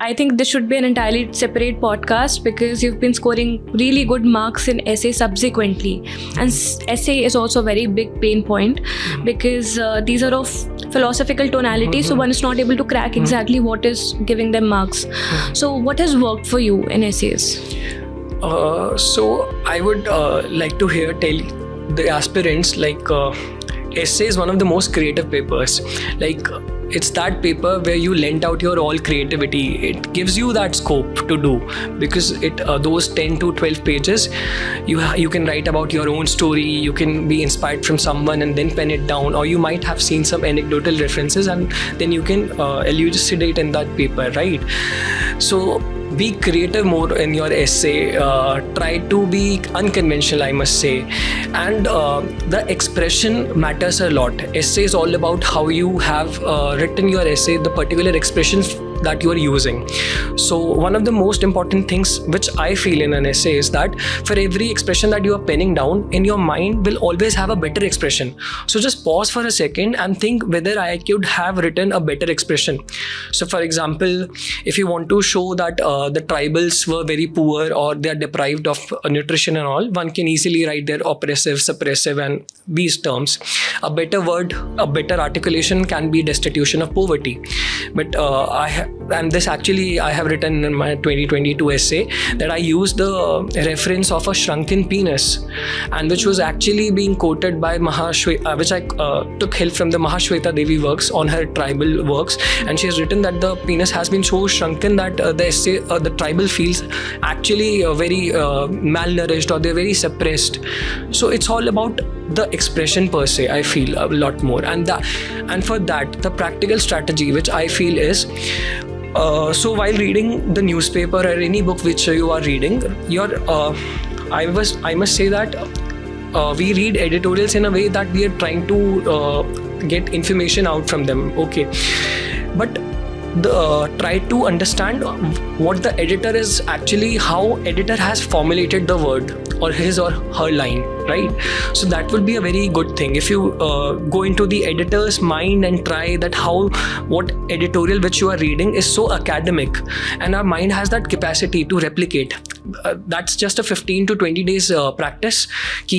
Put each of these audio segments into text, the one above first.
I think this should be an entirely separate podcast because you've been scoring really good marks in essay subsequently. And essay is also a very big pain point because these are of philosophical tonality, so one is not able to crack exactly what is giving them marks. So what has worked for you in essays? So I would like to tell the aspirants essay is one of the most creative papers. It's that paper where you lend out your all creativity. It gives you that scope to do because those 10 to 12 pages, you can write about your own story. You can be inspired from someone and then pen it down, or you might have seen some anecdotal references and then you can elucidate in that paper, right? So be creative more in your essay. Try to be unconventional, I must say. And the expression matters a lot. Essay is all about how you have written your essay, the particular expressions that you are using. So one of the most important things which I feel in an essay is that for every expression that you are penning down, in your mind will always have a better expression. So just pause for a second and think whether I could have written a better expression. So for example, if you want to show that the tribals were very poor or they are deprived of nutrition and all, one can easily write their oppressive, suppressive and these terms. A better word, a better articulation can be destitution of poverty. But I have written in my 2022 essay that I used the reference of a shrunken penis, and which was actually being quoted by which I took help from the Mahashweta Devi works on her tribal works, and she has written that the penis has been so shrunken that the tribal feels actually very malnourished or they're very suppressed. So it's all about the expression per se, I feel a lot more, and for that the practical strategy which I feel is so while reading the newspaper or any book which you are reading, I must say that we read editorials in a way that we are trying to get information out from them, okay, but try to understand what the editor is actually, how editor has formulated the word or his or her line, right? So that would be a very good thing if you go into the editor's mind and try that what editorial which you are reading is so academic, and our mind has that capacity to replicate. That's just a 15 to 20 days practice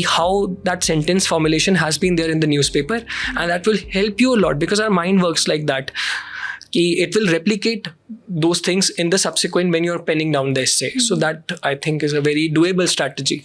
how that sentence formulation has been there in the newspaper, and that will help you a lot because our mind works like that. It will replicate those things in the subsequent when you're penning down the essay. So that I think is a very doable strategy.